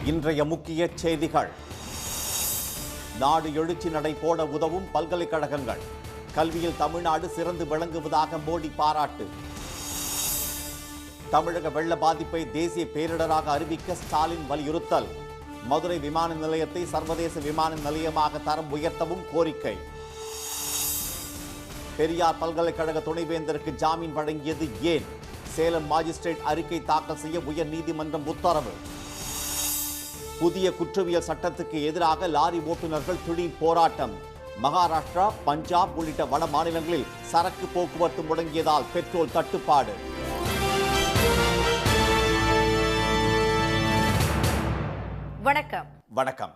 இன்றைய முக்கிய செய்திகள். நாடு எழுச்சி நடை போட உதவும் பல்கலைக்கழகங்கள். கல்வியில் தமிழ்நாடு சிறந்து விளங்குவதாக மோடி பாராட்டு. தமிழக வெள்ள பாதிப்பை தேசிய பேரிடராக அறிவிக்க ஸ்டாலின் வலியுறுத்தல். மதுரை விமான நிலையத்தை சர்வதேச விமான நிலையமாக தரம் உயர்த்தவும் கோரிக்கை. பெரியார் பல்கலைக்கழக துணைவேந்தருக்கு ஜாமீன் வழங்கியது ஏன்? சேலம் மாஜிஸ்ட்ரேட் அறிக்கை தாக்கல் செய்ய உயர் நீதிமன்றம் உத்தரவு. புதிய குற்றவியல் சட்டத்துக்கு எதிராக லாரி ஓட்டுநர்கள் திடீர் போராட்டம். மகாராஷ்டிரா, பஞ்சாப் உள்ளிட்ட வட மாநிலங்களில் சரக்கு போக்குவரத்து முடங்கியதால் பெட்ரோல் தட்டுப்பாடு. வணக்கம்.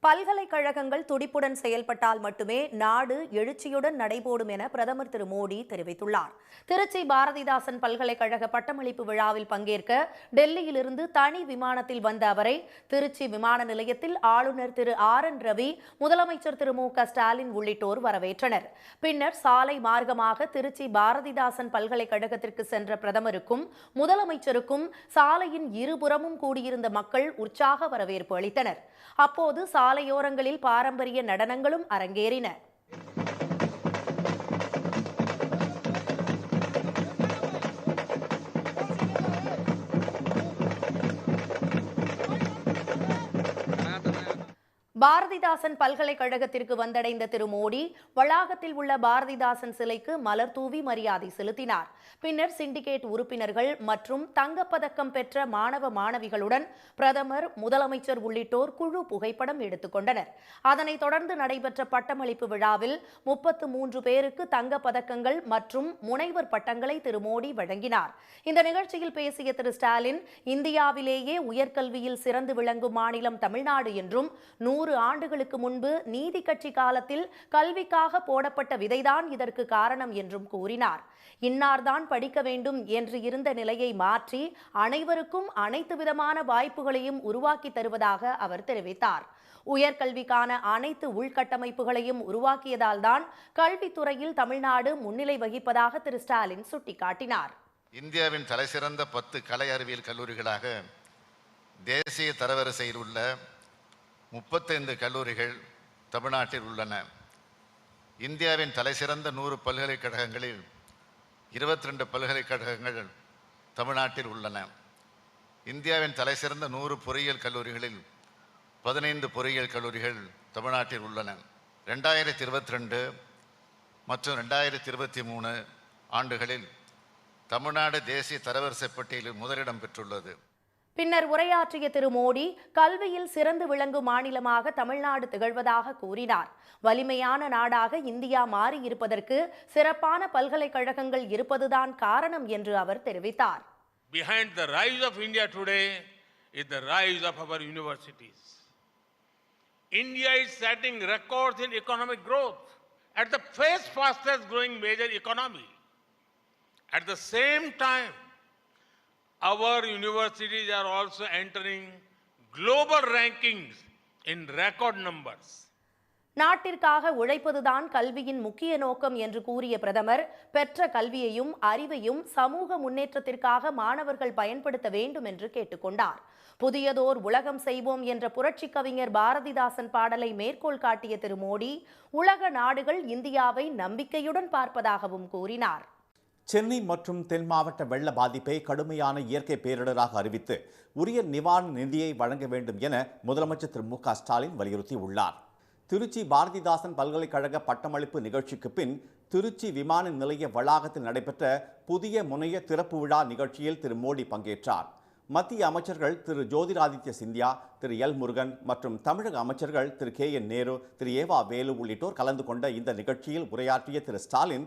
பல்கலைக்கழகங்கள் துடிப்புடன் செயல்பட்டால் மட்டுமே நாடு எழுச்சியுடன் நடைபோடும் என பிரதமர் திரு மோடி தெரிவித்துள்ளார். திருச்சி பாரதிதாசன் பல்கலைக்கழக பட்டமளிப்பு விழாவில் பங்கேற்க டெல்லியிலிருந்து தனி விமானத்தில் வந்த அவரை திருச்சி விமான நிலையத்தில் ஆளுநர் திரு ஆர்.என். ரவி, முதலமைச்சர் திரு மு.க. ஸ்டாலின் உள்ளிட்டோர் வரவேற்றனர். பின்னர் சாலை மார்க்கமாக திருச்சி பாரதிதாசன் பல்கலைக்கழகத்திற்கு சென்ற பிரதமருக்கும் முதலமைச்சருக்கும் சாலையின் இருபுறமும் கூடியிருந்த மக்கள் உற்சாக வரவேற்பு அளித்தனர். அப்போது சாலையோரங்களில் பாரம்பரிய நடனங்களும் அரங்கேறின. பாரதிதாசன் பல்கலைக்கழகத்திற்கு வந்தடைந்த திரு மோடி வளாகத்தில் உள்ள பாரதிதாசன் சிலைக்கு மலர் தூவி மரியாதை செலுத்தினார். பின்னர் சிண்டிகேட் உறுப்பினர்கள் மற்றும் தங்கப்பதக்கம் பெற்ற மாணவ மாணவிகளுடன் பிரதமர், முதலமைச்சர் உள்ளிட்டோர் குழு புகைப்படம் எடுத்துக்கொண்டனர். அதனைத் தொடர்ந்து நடைபெற்ற பட்டமளிப்பு விழாவில் 33 பேருக்கு தங்கப்பதக்கங்கள் மற்றும் முனைவர் பட்டங்களை திரு மோடி வழங்கினார். இந்த நிகழ்ச்சியில் பேசிய திரு ஸ்டாலின், இந்தியாவிலேயே உயர்கல்வியில் சிறந்து விளங்கும் மாநிலம் தமிழ்நாடு என்றும் 100 ஆண்டுகளுக்கு முன்பு நீதி கட்சி காலத்தில் கல்விக்காக போடப்பட்ட விதைதான் இதற்கு காரணம் என்றும் கூறினார். இன்னார்தான் படிக்க வேண்டும் என்று இருந்த நிலையை மாற்றி அனைவருக்கும் அனைத்து விதமான வாய்ப்புகளையும் உருவாக்கி தருவதாக அவர் தெரிவித்தார். உயர்கல்விக்கான அனைத்து உள்கட்டமைப்புகளையும் உருவாக்கியதால் தான் கல்வித்துறையில் தமிழ்நாடு முன்னிலை வகிப்பதாக திரு ஸ்டாலின் சுட்டிக்காட்டினார். இந்தியாவின் தலைசிறந்த 10 கலை அறிவியல் கல்லூரிகளாக தேசிய தரவரிசையில் உள்ள 35 கல்லூரிகள் தமிழ்நாட்டில் உள்ளன. இந்தியாவின் தலைசிறந்த 100 பல்கலைக்கழகங்களில் 22 பல்கலைக்கழகங்கள் தமிழ்நாட்டில் உள்ளன. இந்தியாவின் தலைசிறந்த 100 பொறியியல் கல்லூரிகளில் 15 பொறியியல் கல்லூரிகள் தமிழ்நாட்டில் உள்ளன. 2022 மற்றும் 2023 ஆண்டுகளில் தமிழ்நாடு தேசிய தரவரிசை பட்டியலில் முதலிடம் பெற்றுள்ளது. பின்னர் உரையாற்றிய திரு மோடி, கல்வியில் சிறந்து விளங்கும் மாநிலமாக தமிழ்நாடு திகழ்வதாக கூறினார். வலிமையான நாடாக இந்தியா மாறி இருப்பதற்கு சிறப்பான பல்கலைக்கழகங்கள் இருப்பதுதான் காரணம் என்று அவர் தெரிவித்தார். Behind the rise of India today is the rise of our universities. India is setting records in economic growth at the fastest growing major economy. At the same time, our universities are also entering global rankings in record numbers. நாட்டிற்காக உழைப்பதுதான் கல்வியின் முக்கிய நோக்கம் என்று கூறிய பிரதமர், பெற்ற கல்வியையும் அறிவையும் சமூக முன்னேற்றத்திற்காக மாணவர்கள் பயன்படுத்த வேண்டும் என்று கேட்டுக்கொண்டார். புதியதோர் உலகம் செய்வோம் என்ற புரட்சி கவிஞர் பாரதிதாசன் பாடலை மேற்கோள் காட்டிய திரு மோடி, உலக நாடுகள் இந்தியாவை நம்பிக்கையுடன் பார்ப்பதாகவும் கூறினார். சென்னை மற்றும் தென் மாவட்ட வெள்ள பாதிப்பை கடுமையான இயற்கை பேரிடராக அறிவித்து உரிய நிவாரண நிதியை வழங்க வேண்டும் என முதலமைச்சர் திரு மு.க. ஸ்டாலின் வலியுறுத்தியுள்ளார். திருச்சி பாரதிதாசன் பல்கலைக்கழக பட்டமளிப்பு நிகழ்ச்சிக்கு பின் திருச்சி விமான நிலைய வளாகத்தில் நடைபெற்ற புதிய முனைய திறப்பு விழா நிகழ்ச்சியில் திரு மோடி பங்கேற்றார். மத்திய அமைச்சர்கள் திரு ஜோதிராதித்ய சிந்தியா, திரு எல் முருகன் மற்றும் தமிழக அமைச்சர்கள் திரு கே.என். நேரு, திரு ஏவா வேலு உள்ளிட்டோர் கலந்து கொண்ட இந்த நிகழ்ச்சியில் உரையாற்றிய திரு ஸ்டாலின்,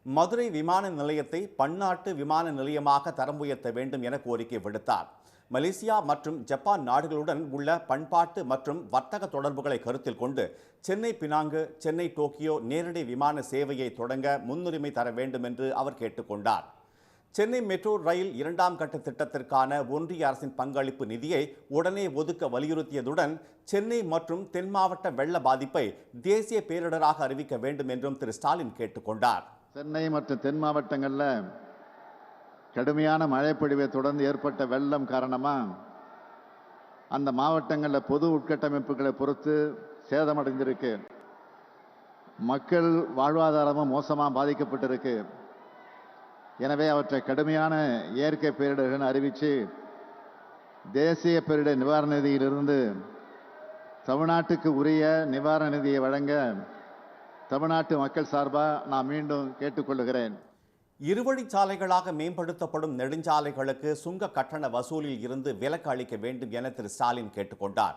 மதுரை விமான நிலையத்தை பன்னாட்டு விமான நிலையமாக தரம் உயர்த்த வேண்டும் என கோரிக்கை விடுத்தார். மலேசியா மற்றும் ஜப்பான் நாடுகளுடன் உள்ள பண்பாட்டு மற்றும் வர்த்தக தொடர்புகளை கருத்தில் கொண்டு சென்னை பினாங்கு, சென்னை டோக்கியோ நேரடி விமான சேவையை தொடங்க முன்னுரிமை தர வேண்டும் என்று அவர் கேட்டுக்கொண்டார். சென்னை மெட்ரோ ரயில் 2ஆம் கட்ட திட்டத்திற்கான ஒன்றிய அரசின் பங்களிப்பு நிதியை உடனே ஒதுக்க வலியுறுத்தியதுடன் சென்னை மற்றும் தென் மாவட்ட வெள்ள பாதிப்பை தேசிய பேரிடராக அறிவிக்க வேண்டும் என்றும் திரு ஸ்டாலின் கேட்டுக்கொண்டார். சென்னை மற்றும் தென் மாவட்டங்களில் கடுமையான மழைப்பொழிவை தொடர்ந்து ஏற்பட்ட வெள்ளம் காரணமாக அந்த மாவட்டங்களில் பொது உட்கட்டமைப்புகளை பொறுத்து சேதமடைந்திருக்கு. மக்கள் வாழ்வாதாரமும் மோசமாக பாதிக்கப்பட்டிருக்கு. எனவே அவற்றை கடுமையான இயற்கை பேரிடர்கள் அறிவித்து தேசிய பேரிடர் நிவாரண நிதியிலிருந்து தமிழ்நாட்டுக்கு உரிய நிவாரண நிதியை வழங்க தமிழ்நாட்டு மக்கள் சார்பாக நான் மீண்டும் கேட்டுக்கொள்கிறேன். இருவழிச்சாலைகளாக மேம்படுத்தப்படும் நெடுஞ்சாலைகளுக்கு சுங்க கட்டண வசூலில் இருந்து விலக்கு அளிக்க வேண்டும் என திரு ஸ்டாலின் கேட்டுக்கொண்டார்.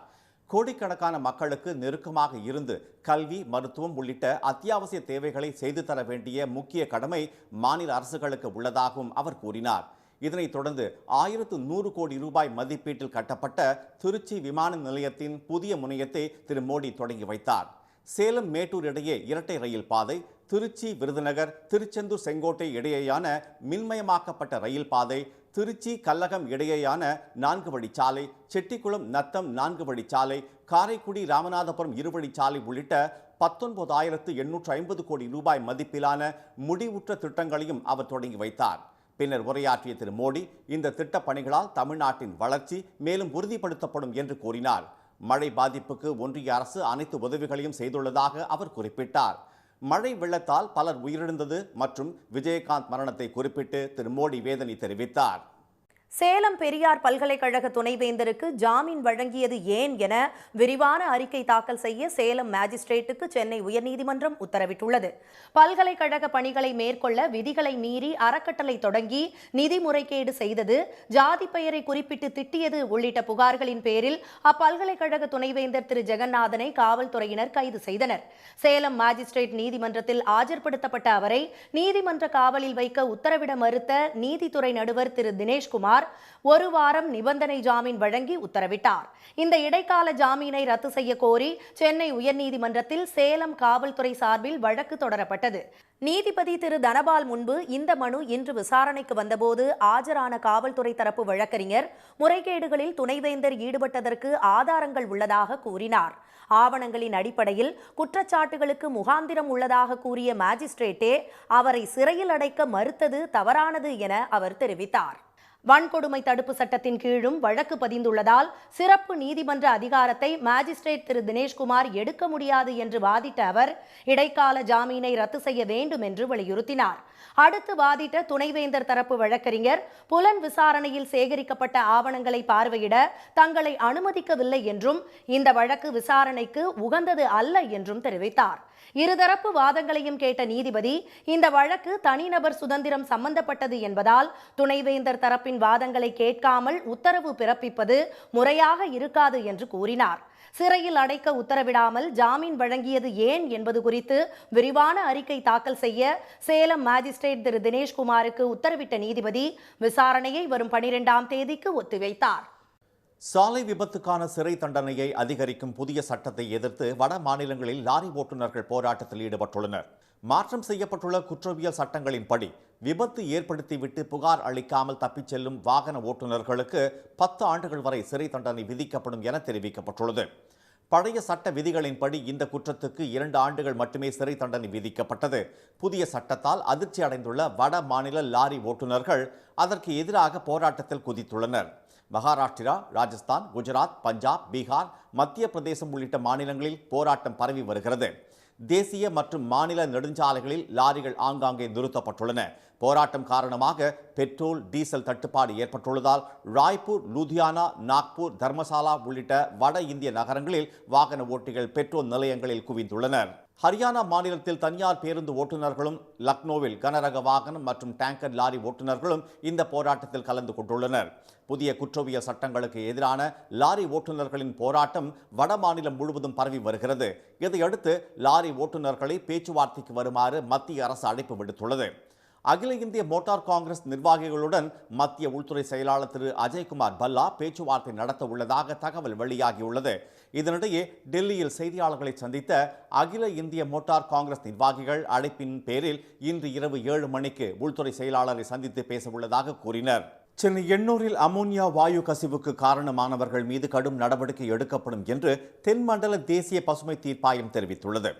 கோடிக்கணக்கான மக்களுக்கு நெருக்கமாக இருந்து கல்வி, மருத்துவம் உள்ளிட்ட அத்தியாவசிய தேவைகளை செய்து தர வேண்டிய முக்கிய கடமை மாநில அரசுகளுக்கு உள்ளதாகவும் அவர் கூறினார். இதனைத் தொடர்ந்து 1100 கோடி ரூபாய் மதிப்பீட்டில் கட்டப்பட்ட திருச்சி விமான நிலையத்தின் புதிய முனையத்தை திரு மோடி தொடங்கி வைத்தார். சேலம் மேட்டூர் இடையே இரட்டை ரயில் பாதை, திருச்சி விருதுநகர், திருச்செந்தூர் செங்கோட்டை இடையேயான மின்மயமாக்கப்பட்ட ரயில் பாதை, திருச்சி கல்லகம் இடையேயான 4 வழிச்சாலை, செட்டிக்குளம் நத்தம் 4 வழிச்சாலை, காரைக்குடி ராமநாதபுரம் இருவழிச்சாலை உள்ளிட்ட 19,850 கோடி ரூபாய் மதிப்பிலான முடிவுற்ற திட்டங்களையும் அவர் தொடங்கி வைத்தார். பின்னர் உரையாற்றிய திரு மோடி, இந்த திட்டப் பணிகளால் தமிழ்நாட்டின் வளர்ச்சி மேலும் உறுதிப்படுத்தப்படும் என்று கூறினார். மழை பாதிப்புக்கு ஒன்றிய அரசு அனைத்து உதவிகளையும் செய்துள்ளதாக அவர் குறிப்பிட்டார். மழை வெள்ளத்தால் பலர் உயிரிழந்தது மற்றும் விஜயகாந்த் மரணத்தை குறிப்பிட்டு திரு மோடி வேதனை தெரிவித்தார். சேலம் பெரியார் பல்கலைக்கழக துணைவேந்தருக்கு ஜாமீன் வழங்கியது ஏன் என விரிவான அறிக்கை தாக்கல் செய்ய சேலம் மேஜிஸ்ட்ரேட்டுக்கு சென்னை உயர்நீதிமன்றம் உத்தரவிட்டுள்ளது. பல்கலைக்கழக பணிகளை மேற்கொள்ள விதிகளை மீறி அறக்கட்டளை தொடங்கி நிதி முறைகேடு செய்தது, ஜாதி பெயரை குறிப்பிட்டு திட்டியது உள்ளிட்ட புகார்களின் பேரில் அப்பல்கலைக்கழக துணைவேந்தர் திரு ஜெகநாதனை காவல்துறையினர் கைது செய்தனர். சேலம் மேஜிஸ்ட்ரேட் நீதிமன்றத்தில் ஆஜர்படுத்தப்பட்ட அவரை நீதிமன்ற காவலில் வைக்க உத்தரவிட மறுத்த நீதித்துறை நடுவர் திரு தினேஷ்குமார் 1 வாரம் நிபந்தனை ஜாமீன் வழங்கி உத்தரவிட்டார். இந்த இடைக்கால ஜாமீனை ரத்து செய்ய கோரி சென்னை உயர்நீதிமன்றத்தில் சேலம் காவல்துறை சார்பில் வழக்கு தொடரப்பட்டது. நீதிபதி திரு தனபால் முன்பு இந்த மனு இன்று விசாரணைக்கு வந்தபோது ஆஜரான காவல்துறை தரப்பு வழக்கறிஞர் முறைகேடுகளில் துணைவேந்தர் ஈடுபட்டதற்கு ஆதாரங்கள் உள்ளதாக கூறினார். ஆவணங்களின் அடிப்படையில் குற்றச்சாட்டுகளுக்கு முகாந்திரம் உள்ளதாக கூறிய மேஜிஸ்ட்ரேட்டே அவரை சிறையில் அடைக்க மறுத்தது தவறானது என அவர் தெரிவித்தார். வன்கொடுமை தடுப்பு சட்டத்தின் கீழும் வழக்கு பதிந்துள்ளதால் சிறப்பு நீதிமன்ற அதிகாரத்தை மேஜிஸ்ட்ரேட் திரு தினேஷ்குமார் எடுக்க முடியாது என்று வாதிட்ட அவர் இடைக்கால ஜாமீனை ரத்து செய்ய வேண்டும் என்று வலியுறுத்தினார். அடுத்து வாதிட்ட துணைவேந்தர் தரப்பு வழக்கறிஞர் புலன் விசாரணையில் சேகரிக்கப்பட்ட ஆவணங்களை பார்வையிட தங்களை அனுமதிக்கவில்லை என்றும் இந்த வழக்கு விசாரணைக்கு உகந்தது அல்ல என்றும் தெரிவித்தார். இருதரப்பு வாதங்களையும் கேட்ட நீதிபதி இந்த வழக்கு தனிநபர் சுதந்திரம் சம்பந்தப்பட்டது என்பதால் துணைவேந்தர் தரப்பின் வாதங்களை கேட்காமல் உத்தரவு பிறப்பிப்பது முறையாக இருக்காது என்று கூறினார். சிறையில் அடைக்க உத்தரவிடாமல் ஜாமீன் வழங்கியது ஏன் என்பது குறித்து விரிவான அறிக்கை தாக்கல் செய்ய சேலம் மேஜிஸ்ட்ரேட் திரு தினேஷ்குமாருக்கு உத்தரவிட்ட நீதிபதி விசாரணையை வரும் 12ஆம் தேதிக்கு ஒத்திவைத்தார். சாலை விபத்துக்கான சிறை தண்டனையை அதிகரிக்கும் புதிய சட்டத்தை எதிர்த்து வட மாநிலங்களில் லாரி ஓட்டுநர்கள் போராட்டத்தில் ஈடுபட்டுள்ளனர். மாற்றம் செய்யப்பட்டுள்ள குற்றவியல் சட்டங்களின்படி விபத்து ஏற்படுத்திவிட்டு புகார் அளிக்காமல் தப்பிச் செல்லும் வாகன ஓட்டுநர்களுக்கு 10 ஆண்டுகள் வரை சிறை தண்டனை விதிக்கப்படும் என தெரிவிக்கப்பட்டுள்ளது. பழைய சட்ட விதிகளின்படி இந்த குற்றத்துக்கு 2 ஆண்டுகள் மட்டுமே சிறை தண்டனை விதிக்கப்பட்டது. புதிய சட்டத்தால் அதிர்ச்சி அடைந்துள்ள வட மாநில லாரி ஓட்டுநர்கள் அதற்கு எதிராக போராட்டத்தில் குதித்துள்ளனர். மகாராஷ்டிரா, ராஜஸ்தான், குஜராத், பஞ்சாப், பீகார், மத்திய பிரதேசம் உள்ளிட்ட மாநிலங்களில் போராட்டம் பரவி வருகிறது. தேசிய மற்றும் மாநில நெடுஞ்சாலைகளில் லாரிகள் ஆங்காங்கே நிறுத்தப்பட்டுள்ளன. போராட்டம் காரணமாக பெட்ரோல், டீசல் தட்டுப்பாடு ஏற்பட்டுள்ளதால் ராய்ப்பூர், லூதியானா, நாக்பூர், தர்மசாலா உள்ளிட்ட வட இந்திய நகரங்களில் வாகன ஓட்டிகள் பெட்ரோல் நிலையங்களில் குவிந்துள்ளனர். ஹரியானா மாநிலத்தில் தனியார் பேருந்து ஓட்டுநர்களும், லக்னோவில் கனரக வாகனம் மற்றும் டேங்கர் லாரி ஓட்டுநர்களும் இந்த போராட்டத்தில் கலந்து கொண்டுள்ளனர். புதிய குற்றவியல் சட்டங்களுக்கு எதிரான லாரி ஓட்டுநர்களின் போராட்டம் வட மாநிலம் முழுவதும் பரவி வருகிறது. இதையடுத்து லாரி ஓட்டுநர்களை பேச்சுவார்த்தைக்கு வருமாறு மத்திய அரசு அழைப்பு விடுத்துள்ளது. அகில இந்திய மோட்டார் காங்கிரஸ் நிர்வாகிகளுடன் மத்திய உள்துறை செயலாளர் திரு அஜய்குமார் பல்லா பேச்சுவார்த்தை நடத்த உள்ளதாக தகவல் வெளியாகியுள்ளது. இதனிடையே டெல்லியில் செய்தியாளர்களை சந்தித்த அகில இந்திய மோட்டார் காங்கிரஸ் நிர்வாகிகள் அழைப்பின் பேரில் இன்று இரவு 7 மணிக்கு உள்துறை செயலாளரை சந்தித்து பேச உள்ளதாக கூறினர். சென்னை எண்ணூரில் அமோனியா வாயு கசிவுக்கு காரணமானவர்கள் மீது கடும் நடவடிக்கை எடுக்கப்படும் என்று தென்மண்டல தேசிய பசுமை தீர்ப்பாயம் தெரிவித்துள்ளது.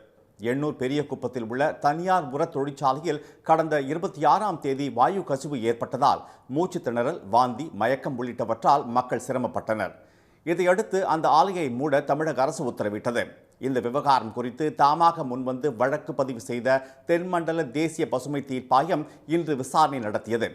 எண்ணூர் பெரிய குப்பத்தில் உள்ள தனியார் உர தொழிற்சாலையில் கடந்த 26ஆம் தேதி வாயு கசிவு ஏற்பட்டதால் மூச்சு திணறல், வாந்தி, மயக்கம் உள்ளிட்டவற்றால் மக்கள் சிரமப்பட்டனர். இதையடுத்து அந்த ஆலையை மூட தமிழக அரசு உத்தரவிட்டது. இந்த விவகாரம் குறித்து தாமாக முன்வந்து வழக்கு பதிவு செய்த தென்மண்டல தேசிய பசுமை தீர்ப்பாயம் இன்று விசாரணை நடத்தியது.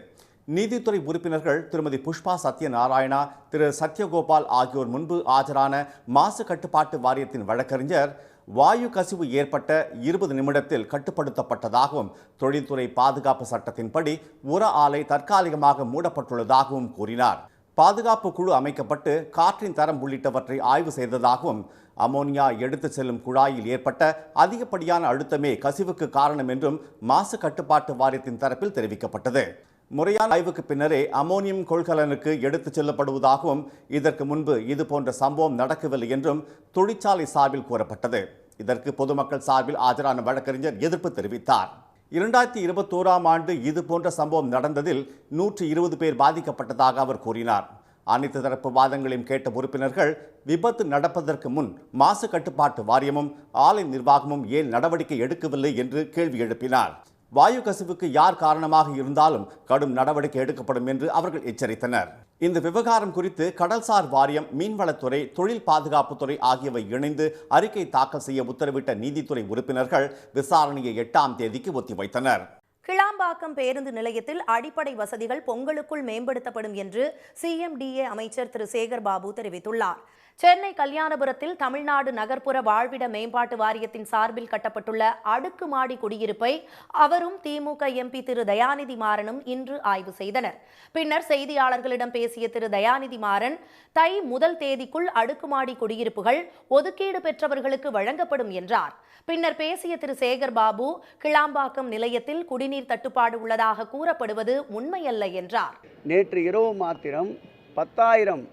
நீதித்துறை உறுப்பினர்கள் திருமதி புஷ்பா சத்யநாராயணா, திரு சத்யகோபால் ஆகியோர் முன்பு ஆஜரான மாசு கட்டுப்பாட்டு வாரியத்தின் வழக்கறிஞர் வாயு கசிவு ஏற்பட்ட 20 நிமிடத்தில் கட்டுப்படுத்தப்பட்டதாகவும் தொழில்துறை பாதுகாப்பு சட்டத்தின்படி உர ஆலை தற்காலிகமாக மூடப்பட்டுள்ளதாகவும் கூறினார். பாதுகாப்பு குழு அமைக்கப்பட்டு காற்றின் தரம் உள்ளிட்டவற்றை ஆய்வு செய்ததாகவும் அமோனியா எடுத்து செல்லும் குழாயில் ஏற்பட்ட அதிகப்படியான அழுத்தமே கசிவுக்கு காரணம் என்றும் மாசு கட்டுப்பாட்டு வாரியத்தின் தரப்பில் தெரிவிக்கப்பட்டது. முறையான ஆய்வுக்கு பின்னரே அமோனியம் கொள்கலனுக்கு எடுத்துச் செல்லப்படுவதாகவும் இதற்கு முன்பு இதுபோன்ற சம்பவம் நடக்கவில்லை என்றும் தொழிற்சாலை சார்பில் கூறப்பட்டது. இதற்கு பொதுமக்கள் சார்பில் ஆஜரான வழக்கறிஞர் எதிர்ப்பு தெரிவித்தார். 2021ஆம் ஆண்டு இதுபோன்ற சம்பவம் நடந்ததில் 120 பேர் பாதிக்கப்பட்டதாக அவர் கூறினார். அனைத்து தரப்பு வாதங்களையும் கேட்ட உறுப்பினர்கள் விபத்து நடப்பதற்கு முன் மாசு கட்டுப்பாட்டு வாரியமும் ஆலை நிர்வாகமும் ஏன் நடவடிக்கை எடுக்கவில்லை என்று கேள்வி எழுப்பினார். வாயு கசிவுக்கு யார் காரணமாக இருந்தாலும் கடும் நடவடிக்கை எடுக்கப்படும் என்று அவர்கள் எச்சரித்தனர். இந்த விவகாரம் குறித்து கடல்சார் வாரியம், மீன்வளத்துறை, தொழில் பாதுகாப்புத்துறை ஆகியவை இணைந்து அறிக்கை தாக்கல் செய்ய உத்தரவிட்ட நீதித்துறை உறுப்பினர்கள் விசாரணையை 8ஆம் தேதிக்கு ஒத்திவைத்தனர். கிளாம்பாக்கம் பேருந்து நிலையத்தில் அடிப்படை வசதிகள் பொங்கலுக்குள் மேம்படுத்தப்படும் என்று CMDA அமைச்சர் திரு சேகர் பாபு தெரிவித்துள்ளார். சென்னை கல்யாணபுரத்தில் தமிழ்நாடு நகர்ப்புற வாழ்விட மேம்பாட்டு வாரியத்தின் சார்பில் கட்டப்பட்டுள்ள அடுக்குமாடி குடியிருப்பை அவரும் திமுக MP திரு தயாநிதி மாறனும் இன்று ஆய்வு செய்தனர். பின்னர் செய்தியாளர்களிடம் பேசிய திரு தயாநிதி மாறன், தை 1 தேதிக்குள் அடுக்குமாடி குடியிருப்புகள் ஒதுக்கீடு பெற்றவர்களுக்கு வழங்கப்படும் என்றார். பின்னர் பேசிய திரு சேகர் பாபு, கிளாம்பாக்கம் நிலையத்தில் குடிநீர் தட்டுப்பாடு உள்ளதாக கூறப்படுவது உண்மையல்ல என்றார். நேற்று இரவு மாத்திரம் 10,000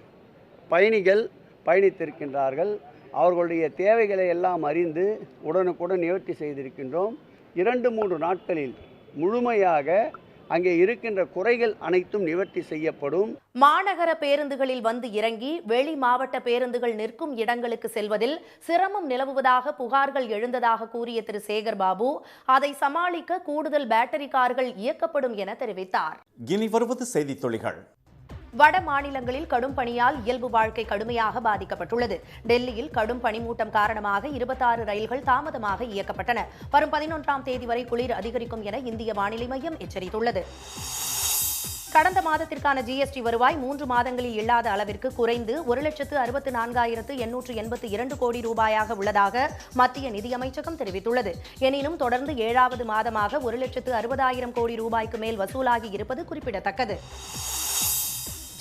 பயணிகள் பயணித்திருக்கின்றார்கள். அவர்களுடைய தேவைகளை எல்லாம் அறிந்து உடனுக்குடன் நிவர்த்தி செய்திருக்கின்றோம். 2-3 நாட்களில் முழுமையாக அங்கே இருக்கின்ற குறைகள் அனைத்தும் நிவர்த்தி செய்யப்படும். மாநகர பேருந்துகளில் வந்து இறங்கி வெளி மாவட்ட பேருந்துகள் நிற்கும் இடங்களுக்கு செல்வதில் சிரமம் நிலவுவதாக புகார்கள் எழுந்ததாக கூறிய திரு சேகர் பாபு, அதை சமாளிக்க கூடுதல் பேட்டரி கார்கள் இயக்கப்படும் என தெரிவித்தார். இனி வருவது செய்தித் துளிகள். வட மாநிலங்களில் கடும் பனியால் இயல்பு வாழ்க்கை கடுமையாக பாதிக்கப்பட்டுள்ளது. டெல்லியில் கடும் பனிமூட்டம் காரணமாக 26 ரயில்கள் தாமதமாக இயக்கப்பட்டன. வரும் 11ஆம் தேதி வரை குளிர் அதிகரிக்கும் என இந்திய வானிலை மையம் எச்சரித்துள்ளது. கடந்த மாதத்திற்கான GST வருவாய் 3 மாதங்களில் இல்லாத அளவிற்கு குறைந்து 1,64,882 கோடி ரூபாயாக உள்ளதாக மத்திய நிதியமைச்சகம் தெரிவித்துள்ளது. எனினும் தொடர்ந்து 7வது மாதமாக 1,60,000 கோடி ரூபாய்க்கு மேல் வசூலாகி இருப்பது குறிப்பிடத்தக்கது.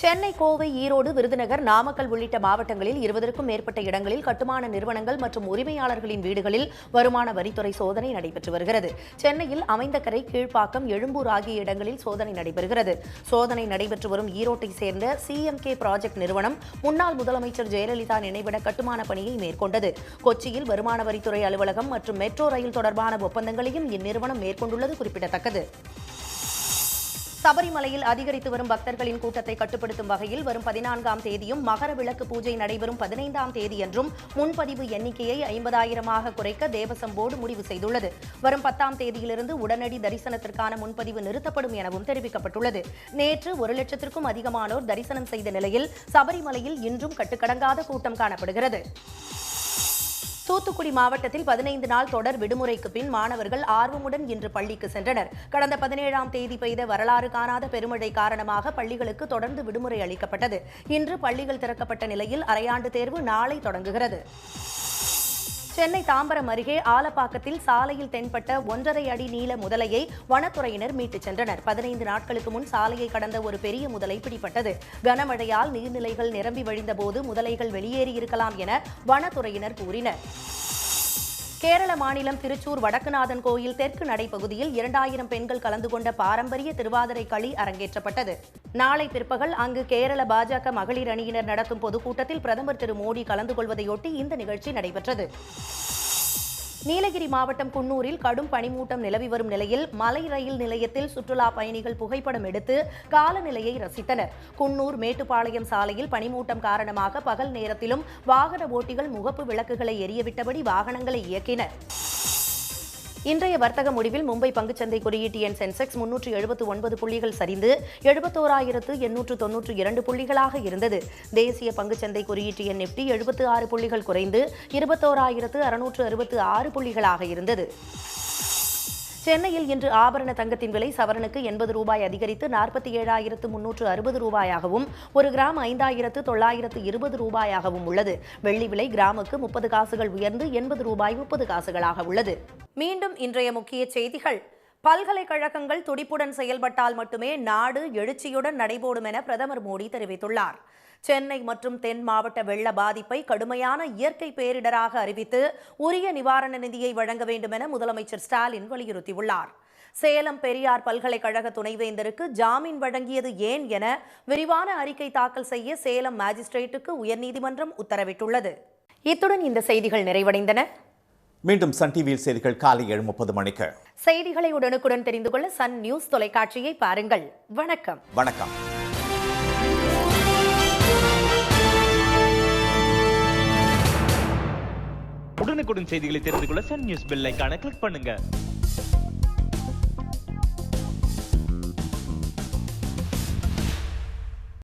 சென்னை, கோவை, ஈரோடு, விருதுநகர், நாமக்கல் உள்ளிட்ட மாவட்டங்களில் 20க்கும் மேற்பட்ட இடங்களில் கட்டுமான நிறுவனங்கள் மற்றும் உரிமையாளர்களின் வீடுகளில் வருமான வரித்துறை சோதனை நடைபெற்று வருகிறது. சென்னையில் அமைந்தகரை, கீழ்ப்பாக்கம், எழும்பூர் ஆகிய இடங்களில் சோதனை நடைபெறுகிறது. சோதனை நடைபெற்று வரும் ஈரோட்டை சேர்ந்த CMK ப்ராஜெக்ட் நிறுவனம் முன்னாள் முதலமைச்சர் ஜெயலலிதா நினைவிட கட்டுமான பணியை மேற்கொண்டது. கொச்சியில் வருமான வரித்துறை அலுவலகம் மற்றும் மெட்ரோ ரயில் தொடர்பான ஒப்பந்தங்களையும் இந்நிறுவனம் மேற்கொண்டுள்ளது குறிப்பிடத்தக்கது. சபரிமலையில் அதிகரித்து வரும் பக்தர்களின் கூட்டத்தை கட்டுப்படுத்தும் வகையில் வரும் 14ஆம் தேதியும் மகர விளக்கு பூஜை நடைபெறும் 15ஆம் தேதியன்றும் முன்பதிவு எண்ணிக்கையை 50,000ஆக குறைக்க தேவசம் போர்டு முடிவு செய்துள்ளது. வரும் 10ஆம் தேதியிலிருந்து உடனடி தரிசனத்திற்கான முன்பதிவு நிறுத்தப்படும் எனவும் தெரிவிக்கப்பட்டுள்ளது. நேற்று 1 லட்சத்திற்கும் அதிகமானோர் தரிசனம் செய்த நிலையில் சபரிமலையில் இன்றும் கட்டுக்கடங்காத கூட்டம் காணப்படுகிறது. தூத்துக்குடி மாவட்டத்தில் 15 நாள் தொடர் விடுமுறைக்கு பின் மாணவர்கள் ஆர்வமுடன் இன்று பள்ளிக்கு சென்றனர். கடந்த 17ஆம் தேதி பெய்த வரலாறு காணாத பெருமழை காரணமாக பள்ளிகளுக்கு தொடர்ந்து விடுமுறை அளிக்கப்பட்டது. இன்று பள்ளிகள் திறக்கப்பட்ட நிலையில் அரையாண்டு தேர்வு நாளை தொடங்குகிறது. சென்னை தாம்பரம் அருகே ஆலப்பாக்கத்தில் சாலையில் தென்பட்ட 1.5 அடி நீள முதலையை வனத்துறையினர் மீட்டுச் சென்றனர். 15 நாட்களுக்கு முன் சாலையை கடந்த ஒரு பெரிய முதலை பிடிபட்டது. கனமழையால் நீர்நிலைகள் நிரம்பி வழிந்தபோது முதலைகள் வெளியேறியிருக்கலாம் என வனத்துறையினர் கூறினர். கேரள மாநிலம் திருச்சூர் வடக்குநாதன் கோயில் தெற்கு நடைப்பகுதியில் 2000 பெண்கள் கலந்து கொண்ட பாரம்பரிய திருவாதிரை களி அரங்கேற்றப்பட்டது. நாளை பிற்பகல் அங்கு கேரள பாஜக மகளிர் அணியினர் நடத்தும் பொதுக்கூட்டத்தில் பிரதமர் திரு மோடி கலந்து கொள்வதையொட்டி இந்த நிகழ்ச்சி நடைபெற்றது. நீலகிரி மாவட்டம் குன்னூரில் கடும் பனிமூட்டம் நிலவி வரும் நிலையில் மலை ரயில் நிலையத்தில் சுற்றுலா பயணிகள் புகைப்படம் எடுத்து காலநிலையை ரசித்தனர். குன்னூர் மேட்டுப்பாளையம் சாலையில் பனிமூட்டம் காரணமாக பகல் நேரத்திலும் வாகன ஓட்டிகள் முகப்பு விளக்குகளை எரியவிட்டபடி வாகனங்களை இயக்கினர். இன்றைய வர்த்தக முடிவில் மும்பை பங்குச்சந்தை குறியீட்டு எண் சென்செக்ஸ் 379 புள்ளிகள் சரிந்து 71,892 புள்ளிகளாக இருந்தது. தேசிய பங்குச்சந்தை குறியீட்டு எண் நிப்டி 76 புள்ளிகள் குறைந்து 21,666 புள்ளிகளாக இருந்தது. சென்னையில் இன்று ஆபரண தங்கத்தின் விலை சவரனுக்கு 80 ரூபாய் அதிகரித்து 47,360 ரூபாயாகவும் 1 கிராம் 5,920 ரூபாயாகவும் உள்ளது. வெள்ளி விலை கிராமுக்கு 30 காசுகள் உயர்ந்து 80 ரூபாய் 30 காசுகளாக உள்ளது. மீண்டும் இன்றைய முக்கிய செய்திகள். பல்கலைக்கழகங்கள் துடிப்புடன் செயல்பட்டால் மட்டுமே நாடு எழுச்சியுடன் நடைபோடும் என பிரதமர் மோடி தெரிவித்துள்ளார். சென்னை மற்றும் தென் மாவட்ட வெள்ள பாதிப்பை கடுமையான இயற்கை பேரிடராக அறிவித்து உரிய நிவாரண நிதியை வழங்க வேண்டும் என முதலமைச்சர் ஸ்டாலின் வலியுறுத்தியுள்ளார். சேலம் பெரியார் பல்கலைக்கழக துணைவேந்தருக்கு ஜாமீன் வழங்கியது ஏன் என விரிவான அறிக்கை தாக்கல் செய்ய சேலம் மாஜிஸ்ட்ரேட்டுக்கு உயர்நீதிமன்றம் உத்தரவிட்டுள்ளது. இத்துடன் இந்த செய்திகள் நிறைவடைந்தன. மீண்டும் சன் டிவியில் செய்திகள் காலை 7:30 மணிக்கு. செய்திகளை உடனுக்குடன் தெரிந்து கொள்ள சன் நியூஸ் தொலைக்காட்சியை பாருங்கள். வணக்கம். வணக்கம். உடனுக்குடன் செய்திகளை தெரிந்து கொள்ள சன் நியூஸ் பெல் ஐகானை கிளிக் பண்ணுங்க.